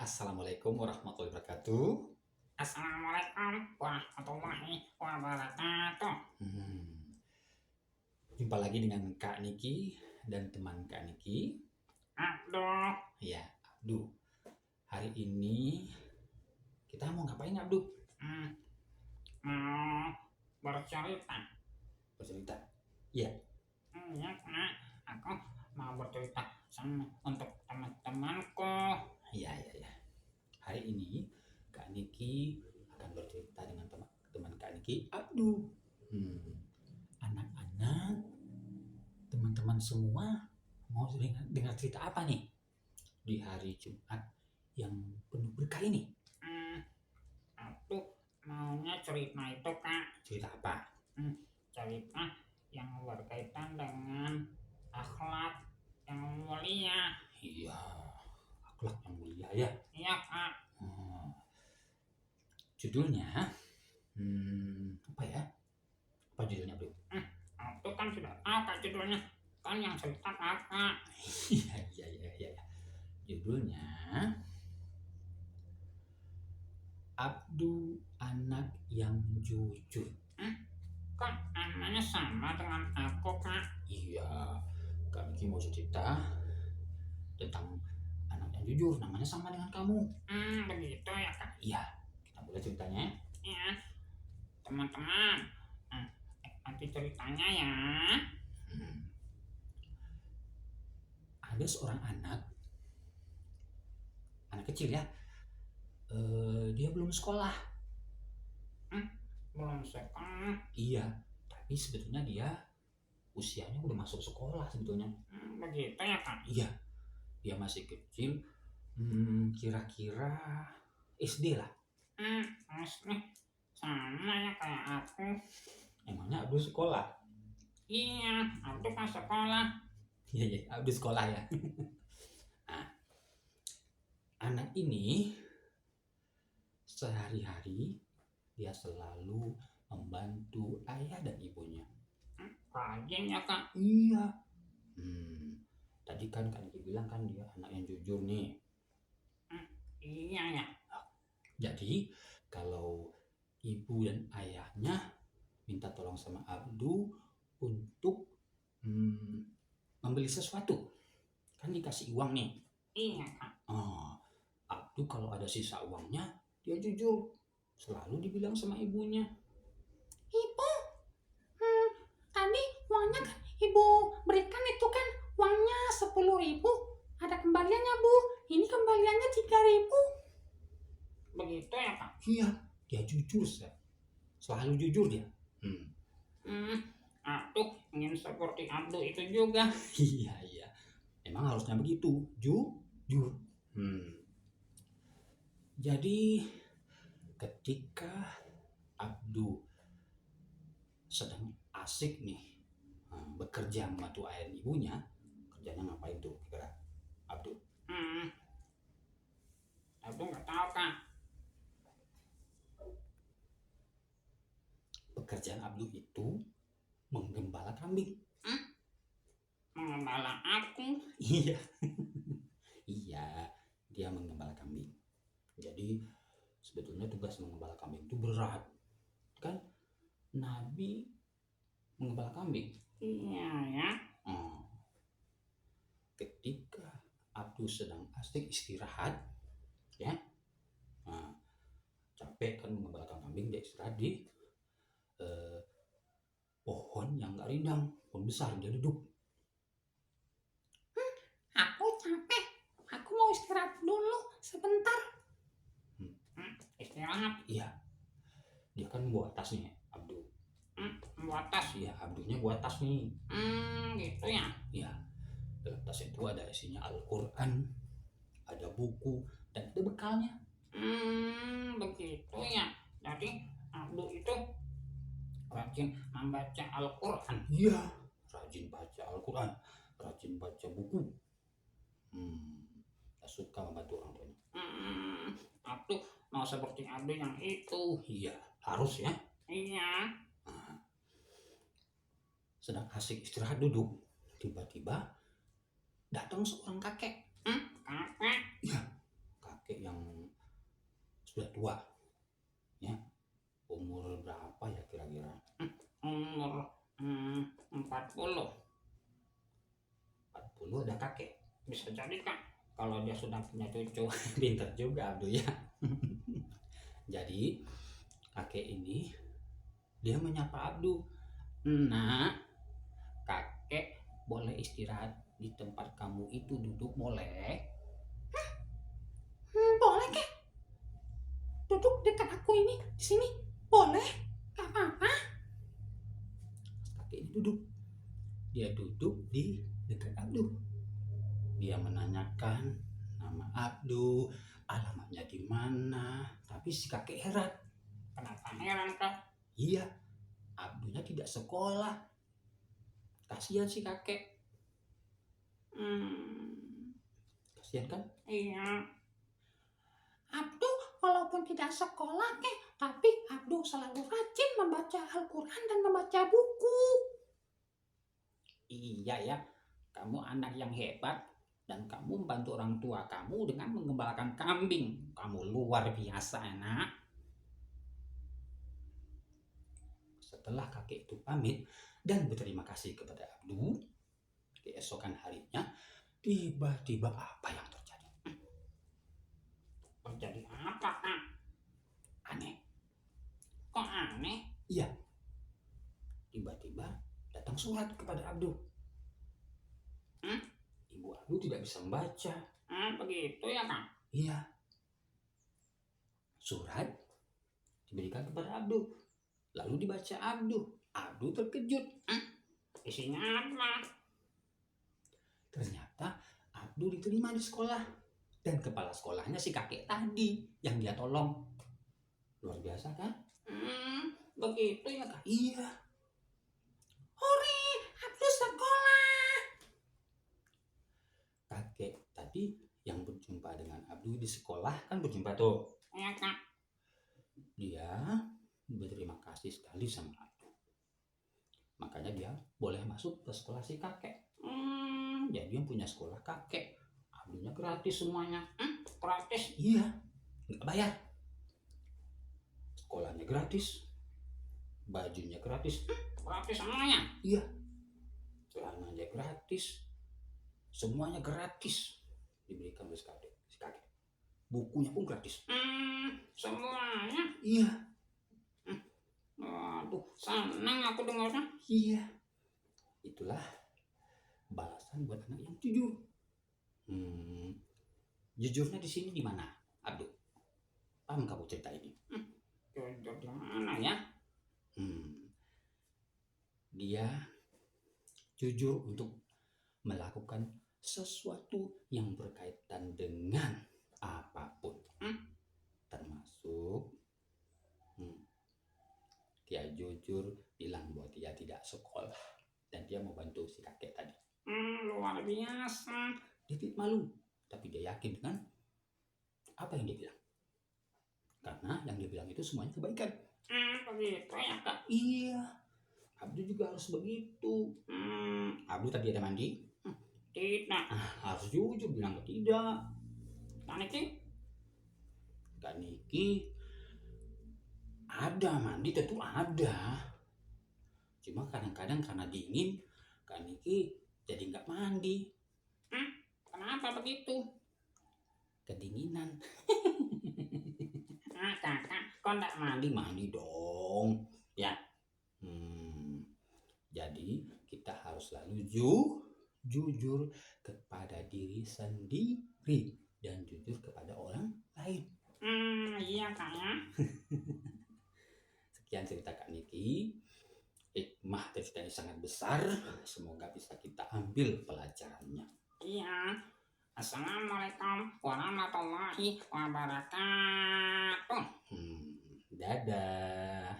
Assalamualaikum warahmatullahi wabarakatuh. Assalamualaikum warahmatullahi wabarakatuh. Jumpa lagi dengan Kak Niki dan teman Kak Niki. Aduh, Ya, Abdu. Hari ini kita mau ngapain, Abdu? mau bercerita. Bercerita. Iya. Iya, Kak. Aku mau bercerita untuk teman-temanku. Iya. Hari ini Kak Niki akan bercerita dengan teman Kak Niki, Abdu. Anak-anak, teman-teman semua mau dengar cerita apa nih di hari Jumat yang penuh berkah ini? Aku maunya cerita itu, Kak. Cerita apa? Cerita yang berkaitan dengan akhlak yang mulia. Iya, akhlak yang mulia ya. Iya, Kak. Judulnya apa ya? Apa judulnya, Bro? Itu kan sudah tahu, Kak, judulnya. Kan yang cerita Kakak. Iya. Judulnya Abdu anak yang jujur. Kok namanya sama dengan aku, Kak? Iya, Kak Niki mau cerita tentang anak yang jujur, namanya sama dengan kamu. Begitu ya, Kak? Iya, kita mulai ceritanya. Iya, teman-teman. Nanti ceritanya ya. Ada seorang anak kecil ya. Dia belum sekolah. Belum sekolah. Iya, tapi sebetulnya dia usianya udah masuk sekolah sebetulnya. Begitu ya, Kak? Iya, dia masih kecil. Kira-kira SD lah. SD sama ya kayak aku. Emangnya Abdul sekolah? Iya, aku pas sekolah. Iya, Abdul sekolah ya. Nah, anak ini sehari-hari dia selalu membantu ayah dan ibunya. Rajin ya, Kak? Iya. Tadi kan Niki bilang kan dia anak yang jujur nih. Iya ya. Jadi kalau ibu dan ayahnya minta tolong sama Abdu untuk membeli sesuatu, kan dikasih uang nih. Iya, Kak. Abdu kalau ada sisa uangnya dia jujur, selalu dibilang sama ibunya, Ibu, tadi uangnya kan ibu berikan itu kan uangnya 10.000. Ada kembaliannya, Bu. Ini kembaliannya 3.000. Begitu ya, Kak? Iya, dia jujur, selalu jujur dia. Aku ingin seperti Abdu itu juga. Iya, emang harusnya begitu, jujur. Jadi ketika Abdu sedang asik nih bekerja membantu ayah dan ibunya, kerjanya ngapain tuh kira Abdu? Abdu nggak tahu, Kak. Pekerjaan Abdu itu menggembala kambing. Mengembala aku? Iya. Iya, dia menggembala kambing. Jadi sebetulnya tugas menggembala kambing itu berat. Kan Nabi menggembala kambing. Iya ya. Ketika Abdu sedang asik istirahat, ya, capek kan menggembalakan kambing, dia istirahat di pohon yang gak rindang, pohon besar, dia duduk. Aku capek. Aku mau istirahat dulu sebentar. Istirahat? Iya. Dia kan buat tas nih, Abdu. Buat tas? Iya, Abdunya buat tas nih. Gitu ya? Iya. Dalam tas itu ada isinya Al-Quran, ada buku, dan ada bekalnya. Begitu ya. Jadi Abdu itu rajin membaca Al-Quran. Iya, rajin baca Al-Quran, rajin baca buku. Suka membantu orang tuanya. Abdu mau seperti Abdu yang itu. Iya, harus ya. Iya. Sedang asik istirahat duduk, tiba-tiba datang seorang kakek. Kakek? Iya, kakek yang sudah tua. Ya, umur berapa ya kira-kira? Umur 40. 40 ada kakek. Bisa jadi Kak, kalau dia sudah punya cucu. Pinter juga Abdul ya. Jadi kakek ini dia menyapa Abdul. Nah, kakek boleh istirahat di tempat kamu itu duduk boleh? Boleh Kak, duduk dekat aku ini di sini. Boleh, gak apa-apa. Kakek ini duduk. Dia duduk di dekat Abdul. Dia menanyakan nama Abdul, alamatnya di mana. Tapi si kakek heran. Kenapa heran Kak? Iya, Abdulnya tidak sekolah. Kasihan si kakek. Kasihan kan? Iya. Abdul walaupun tidak sekolah tapi Abdul selalu rajin membaca Al-Quran dan membaca buku. Iya ya, kamu anak yang hebat dan kamu membantu orang tua kamu dengan mengembalakan kambing. Kamu luar biasa anak. Setelah kakek itu pamit dan berterima kasih kepada Abdul, keesokan harinya tiba-tiba apa yang terjadi? Terjadi apa Kak? Aneh. Kok aneh? Iya. Tiba-tiba datang surat kepada Abdul. Ibu Abdul tidak bisa membaca. Begitu ya Kak? Iya. Surat diberikan kepada Abdul. Lalu dibaca Abdul. Abdul terkejut. Isinya apa? Ternyata Abdul diterima di sekolah. Dan kepala sekolahnya si kakek tadi yang dia tolong. Luar biasa kan? Begitu ya Kak? Iya. Hore, Abdul sekolah. Kakek tadi yang berjumpa dengan Abdul di sekolah kan berjumpa tuh. Iya Kak. Dia berterima kasih sekali sama Abdul. Makanya dia boleh masuk ke sekolah si kakek. Jadi yang punya sekolah kakek. Abdulnya gratis semuanya. Gratis? Iya, nggak bayar. Sekolahnya gratis, bajunya gratis. Gratis semuanya? Iya, celananya gratis, semuanya gratis diberikan oleh si kakek. Bukunya pun gratis. Semuanya? Iya. Waduh, senang aku dengarnya. Iya. Itulah balasan buat anak yang jujur. Jujurnya di sini di mana, Abdul? Paham kamu cerita ini? Jujur di mana ya? Dia jujur untuk melakukan sesuatu yang berkaitan dengan apapun, termasuk dia jujur bilang bahwa dia tidak sekolah dan dia mau bantu si kakek tadi. Luar biasa. Dia tidak malu, tapi dia yakin dengan apa yang dia bilang. Karena yang dia bilang itu semuanya kebaikan. Begitu ya Kak? Iya, Abdul juga harus begitu. Abdul tadi ada mandi? Tidak. Harus jujur bilang tidak. Kak Niki ada mandi, tentu ada. Cuma kadang-kadang karena dingin, Kak Niki jadi nggak mandi. Kenapa begitu? Kedinginan. Kakak, kok enggak mandi? Mandi dong. Ya. Jadi kita harus selalu jujur kepada diri sendiri dan jujur kepada orang lain. Iya Kak ya. Sekian cerita Kak Niki. Hikmah dari cerita ini sangat besar. Semoga bisa kita ambil pelajarannya. Iya. Assalamualaikum warahmatullahi wabarakatuh. Dadah.